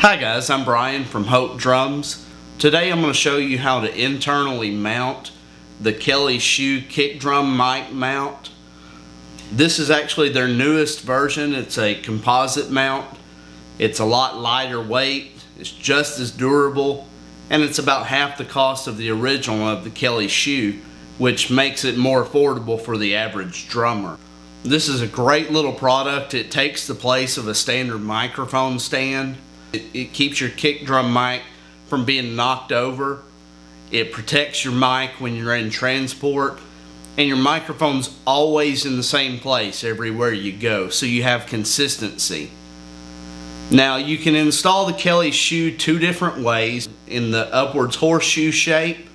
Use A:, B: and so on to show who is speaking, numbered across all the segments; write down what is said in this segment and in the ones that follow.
A: Hi guys, I'm Brian from Hope Drums. Today I'm going to show you how to internally mount the Kelly Shoe kick drum mic mount. This is actually their newest version. It's a composite mount. It's a lot lighter weight, it's just as durable, and it's about half the cost of the original of the Kelly Shoe, which makes it more affordable for the average drummer. This is a great little product. It takes the place of a standard microphone stand. It keeps your kick drum mic from being knocked over. It protects your mic when you're in transport, and your microphone's always in the same place everywhere you go, so you have consistency. Now you can install the Kelly Shoe two different ways, in the upwards horseshoe shape,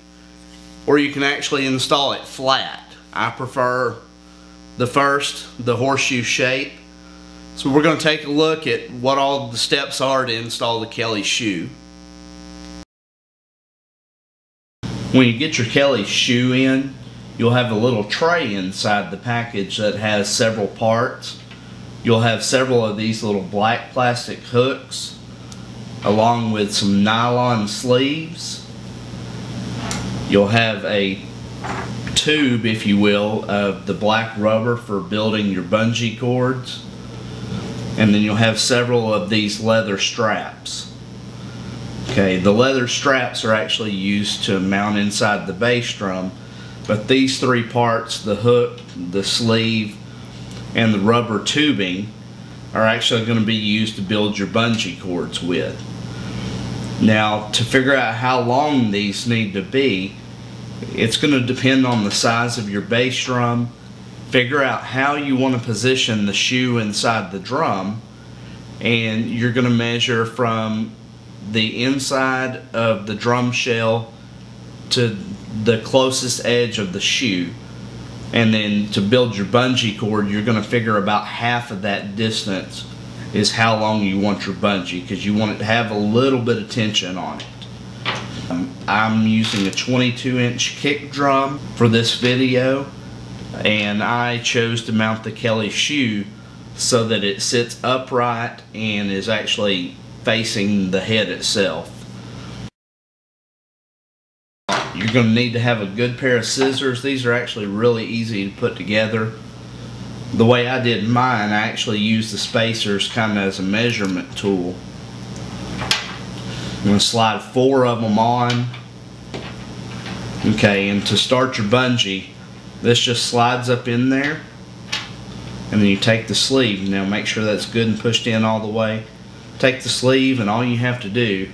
A: or you can actually install it flat. I prefer the horseshoe shape. So we're going to take a look at what all the steps are to install the Kelly Shoe. When you get your Kelly Shoe in, you'll have a little tray inside the package that has several parts. You'll have several of these little black plastic hooks, along with some nylon sleeves. You'll have a tube, if you will, of the black rubber for building your bungee cords. And then you'll have several of these leather straps. Okay, the leather straps are actually used to mount inside the bass drum, but these three parts, the hook, the sleeve, and the rubber tubing, are actually going to be used to build your bungee cords with. Now, to figure out how long these need to be, it's going to depend on the size of your bass drum. Figure out how you want to position the shoe inside the drum, and you're going to measure from the inside of the drum shell to the closest edge of the shoe. And then to build your bungee cord, you're going to figure about half of that distance is how long you want your bungee, because you want it to have a little bit of tension on it. I'm using a 22-inch kick drum for this video, and I chose to mount the Kelly Shoe so that it sits upright and is actually facing the head itself. You're going to need to have a good pair of scissors. These are actually really easy to put together. The way I did mine, I actually used the spacers kind of as a measurement tool. I'm going to slide 4 of them on. Okay, and to start your bungee, this just slides up in there, and then you take the sleeve. Now make sure that's good and pushed in all the way. Take the sleeve, and all you have to do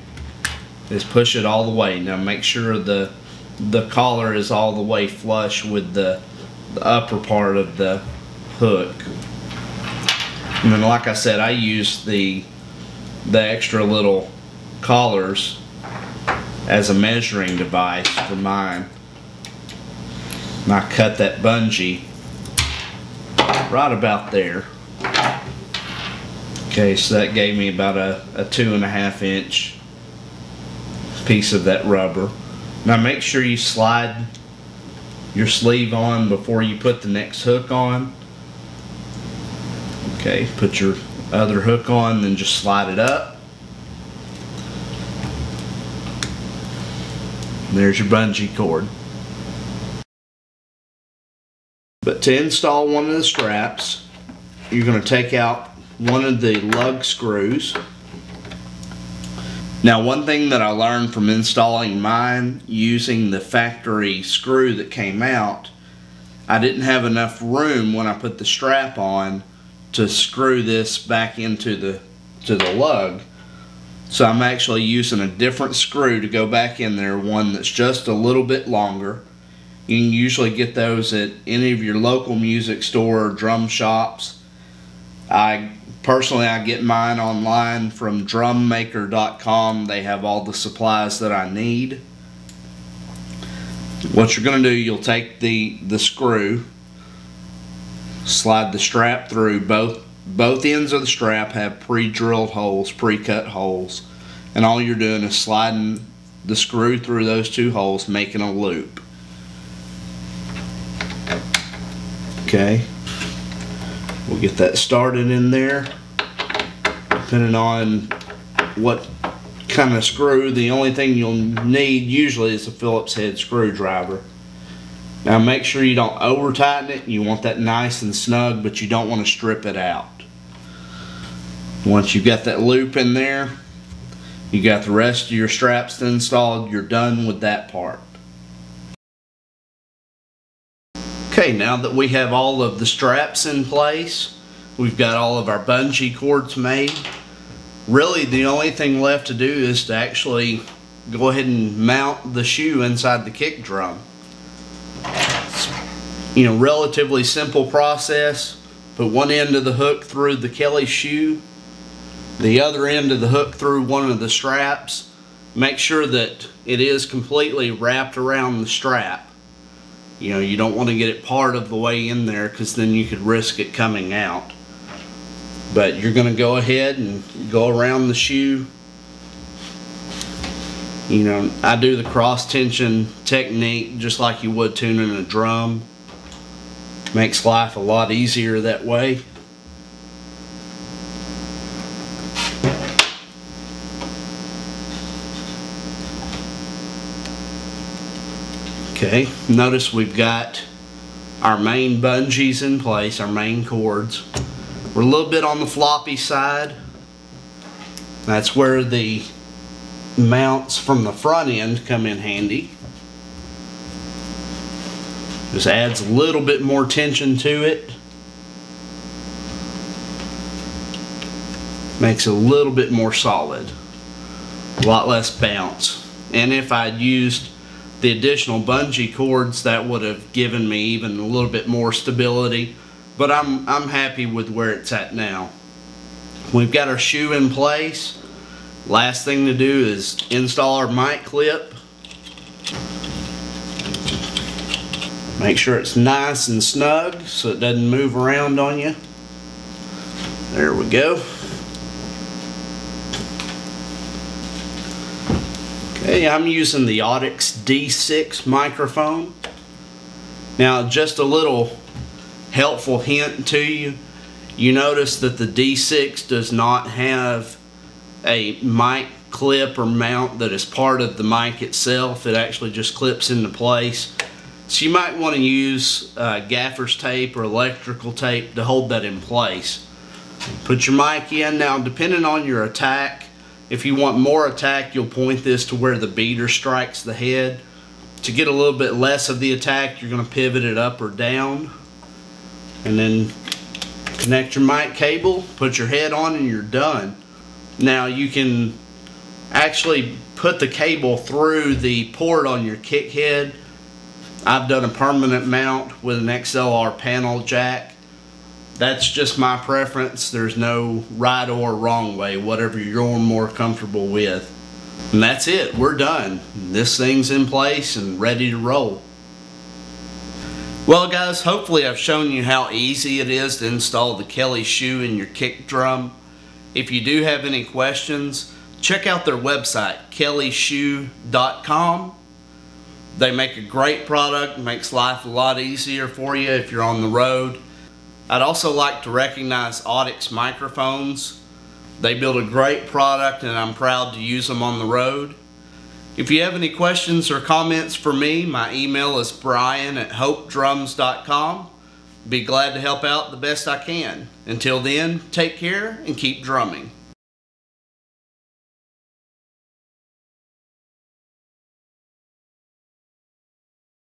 A: is push it all the way. Now make sure the collar is all the way flush with the upper part of the hook. And then, like I said, I used the extra little collars as a measuring device for mine. And I cut that bungee right about there. Okay, so that gave me about a 2.5 inch piece of that rubber. Now make sure you slide your sleeve on before you put the next hook on. Okay, put your other hook on, then just slide it up. And there's your bungee cord. But to install one of the straps, you're going to take out one of the lug screws. Now, one thing that I learned from installing mine using the factory screw that came out, I didn't have enough room when I put the strap on to screw this back into the lug. So I'm actually using a different screw to go back in there, one that's just a little bit longer. You can usually get those at any of your local music store or drum shops. Personally, I get mine online from drummaker.com. They have all the supplies that I need. What you're going to do, you'll take the screw, slide the strap through. Both ends of the strap have pre-drilled holes, pre-cut holes, and all you're doing is sliding the screw through those two holes, making a loop. Okay, we'll get that started in there. Depending on what kind of screw. The only thing you'll need usually is a Phillips head screwdriver. Now make sure you don't over tighten it. You want that nice and snug, but you don't want to strip it out. Once you've got that loop in there, you got the rest of your straps installed, you're done with that part. Okay, now that we have all of the straps in place, we've got all of our bungee cords made. Really the only thing left to do is to actually go ahead and mount the shoe inside the kick drum. You know, relatively simple process. Put one end of the hook through the Kelly shoe, the other end of the hook through one of the straps. Make sure that it is completely wrapped around the strap. You know, you don't want to get it part of the way in there, because then you could risk it coming out. But you're going to go ahead and go around the shoe. You know, I do the cross tension technique just like you would tuning a drum. Makes life a lot easier that way. Okay, notice we've got our main bungees in place, our main cords. We're a little bit on the floppy side. That's where the mounts from the front end come in handy. Just adds a little bit more tension to it. Makes it a little bit more solid. A lot less bounce. And if I'd used the additional bungee cords, that would have given me even a little bit more stability. But I'm happy with where it's at now. We've got our shoe in place. Last thing to do is install our mic clip. Make sure it's nice and snug so it doesn't move around on you. There we go. Okay, I'm using the Audix D6 microphone. Now, just a little helpful hint to you. You notice that the D6 does not have a mic clip or mount that is part of the mic itself. It actually just clips into place. So you might want to use gaffer's tape or electrical tape to hold that in place. Put your mic in. Now, depending on your attack, if you want more attack, you'll point this to where the beater strikes the head. To get a little bit less of the attack, you're going to pivot it up or down. And then connect your mic cable, put your head on, and you're done. Now, you can actually put the cable through the port on your kick head. I've done a permanent mount with an XLR panel jack. That's just my preference. There's no right or wrong way, whatever you're more comfortable with. And that's it, we're done. This thing's in place and ready to roll. Well guys, hopefully I've shown you how easy it is to install the Kelly shoe in your kick drum. If you do have any questions, check out their website, kellyshoe.com. They make a great product, makes life a lot easier for you if you're on the road. I'd also like to recognize Audix microphones. They build a great product and I'm proud to use them on the road. If you have any questions or comments for me, my email is brian@hopedrums.com. Be glad to help out the best I can. Until then, take care and keep drumming.